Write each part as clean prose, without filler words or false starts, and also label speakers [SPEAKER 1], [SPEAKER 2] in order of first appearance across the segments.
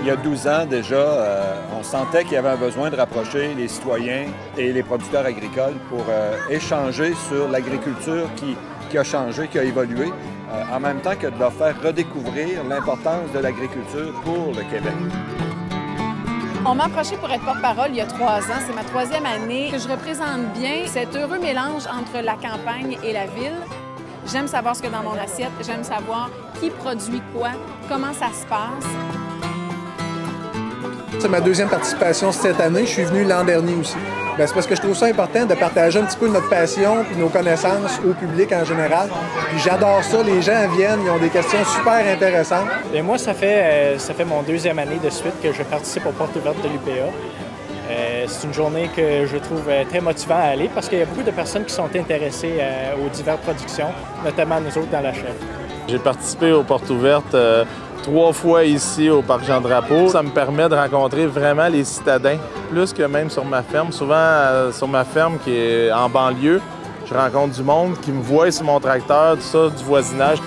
[SPEAKER 1] Il y a 12 ans déjà, on sentait qu'il y avait un besoin de rapprocher les citoyens et les producteurs agricoles pour échanger sur l'agriculture qui a changé, qui a évolué, en même temps que de leur faire redécouvrir l'importance de l'agriculture pour le Québec.
[SPEAKER 2] On m'a approché pour être porte-parole il y a 3 ans. C'est ma 3e année que je représente bien cet heureux mélange entre la campagne et la ville. J'aime savoir ce qu'il y a dans mon assiette, j'aime savoir qui produit quoi, comment ça se passe.
[SPEAKER 3] C'est ma 2e participation cette année. Je suis venu l'an dernier aussi. C'est parce que je trouve ça important de partager un petit peu notre passion et nos connaissances au public en général. Puis j'adore ça. Les gens viennent, ils ont des questions super intéressantes.
[SPEAKER 4] Et moi, ça fait mon 2e année de suite que je participe aux portes ouvertes de l'UPA. C'est une journée que je trouve très motivante à aller parce qu'il y a beaucoup de personnes qui sont intéressées aux diverses productions, notamment nous autres dans la chèvre.
[SPEAKER 5] J'ai participé aux portes ouvertes 3 fois ici au Parc Jean-Drapeau. Ça me permet de rencontrer vraiment les citadins, plus que même sur ma ferme. Souvent, sur ma ferme qui est en banlieue, je rencontre du monde qui me voit sur mon tracteur, tout ça, du voisinage.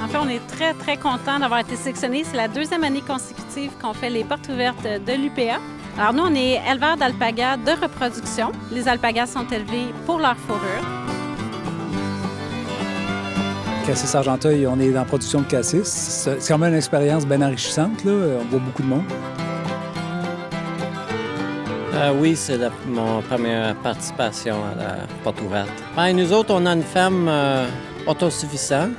[SPEAKER 6] En fait, on est très, très contents d'avoir été sélectionnés. C'est la 2e année consécutive qu'on fait les portes ouvertes de l'UPA. Alors nous, on est éleveurs d'alpagas de reproduction. Les alpagas sont élevés pour leur fourrure.
[SPEAKER 7] Cassis Argenteuil, on est dans la production de cassis. C'est quand même une expérience bien enrichissante, là. On voit beaucoup de monde.
[SPEAKER 8] Oui, c'est mon première participation à la porte ouverte. Nous autres, on a une ferme autosuffisante.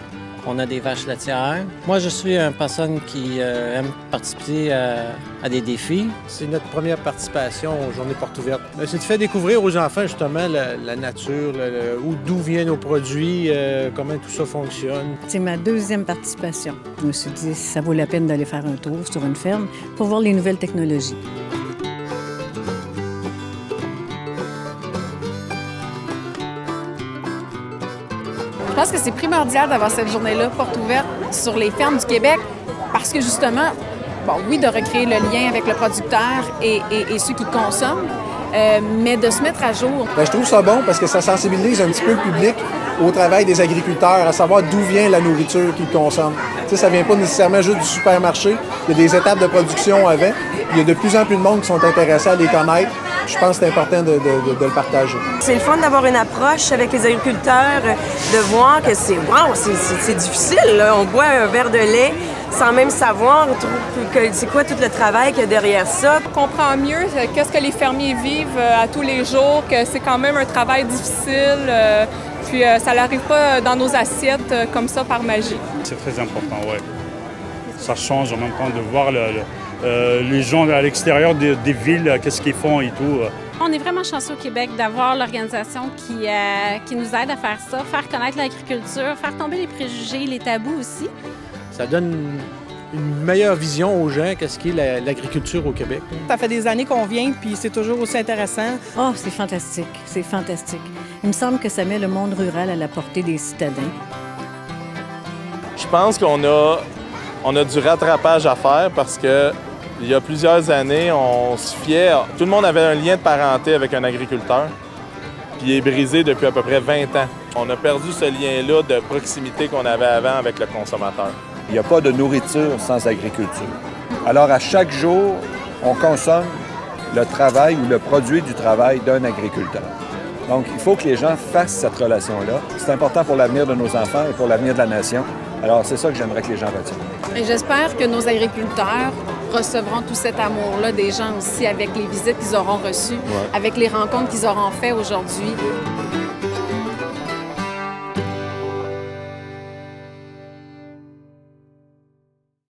[SPEAKER 8] On a des vaches laitières. Moi, je suis une personne qui aime participer à des défis.
[SPEAKER 3] C'est notre première participation aux Journées portes ouvertes. C'est de faire découvrir aux enfants, justement, la nature, d'où viennent nos produits, comment tout ça fonctionne.
[SPEAKER 9] C'est ma 2e participation. Je me suis dit, ça vaut la peine d'aller faire un tour sur une ferme pour voir les nouvelles technologies.
[SPEAKER 2] Je pense que c'est primordial d'avoir cette journée-là, porte ouverte, sur les fermes du Québec, parce que justement, oui, de recréer le lien avec le producteur et ceux qui consomment, mais de se mettre à jour.
[SPEAKER 3] Je trouve ça bon parce que ça sensibilise un petit peu le public au travail des agriculteurs, à savoir d'où vient la nourriture qu'ils consomment. Ça ne vient pas nécessairement juste du supermarché. Il y a des étapes de production avant. Il y a de plus en plus de monde qui sont intéressés à les connaître. Je pense que c'est important de le partager.
[SPEAKER 10] C'est le fun d'avoir une approche avec les agriculteurs, de voir que c'est difficile, là. On boit un verre de lait sans même savoir c'est quoi tout le travail qu'il y a derrière ça.
[SPEAKER 11] On comprend mieux qu'est-ce que les fermiers vivent à tous les jours, que c'est quand même un travail difficile, puis ça n'arrive pas dans nos assiettes comme ça par magie.
[SPEAKER 12] C'est très important, oui. Ça change en même temps de voir les gens à l'extérieur des villes, qu'est-ce qu'ils font et tout.
[SPEAKER 6] On est vraiment chanceux au Québec d'avoir l'organisation qui nous aide à faire ça, faire connaître l'agriculture, faire tomber les préjugés, les tabous aussi.
[SPEAKER 3] Ça donne une meilleure vision aux gens qu'est-ce qu'est l'agriculture au Québec.
[SPEAKER 13] Ça fait des années qu'on vient, puis c'est toujours aussi intéressant.
[SPEAKER 9] Oh, c'est fantastique, c'est fantastique. Il me semble que ça met le monde rural à la portée des citadins.
[SPEAKER 5] Je pense qu'on a du rattrapage à faire parce que il y a plusieurs années, on se fiait. Tout le monde avait un lien de parenté avec un agriculteur, puis il est brisé depuis à peu près 20 ans. On a perdu ce lien-là de proximité qu'on avait avant avec le consommateur.
[SPEAKER 1] Il n'y a pas de nourriture sans agriculture. Alors, à chaque jour, on consomme le travail ou le produit du travail d'un agriculteur. Donc, il faut que les gens fassent cette relation-là. C'est important pour l'avenir de nos enfants et pour l'avenir de la nation. Alors, c'est ça que j'aimerais que les gens retiennent.
[SPEAKER 2] Et j'espère que nos agriculteurs recevront tout cet amour-là des gens aussi avec les visites qu'ils auront reçues, avec les rencontres qu'ils auront faites aujourd'hui.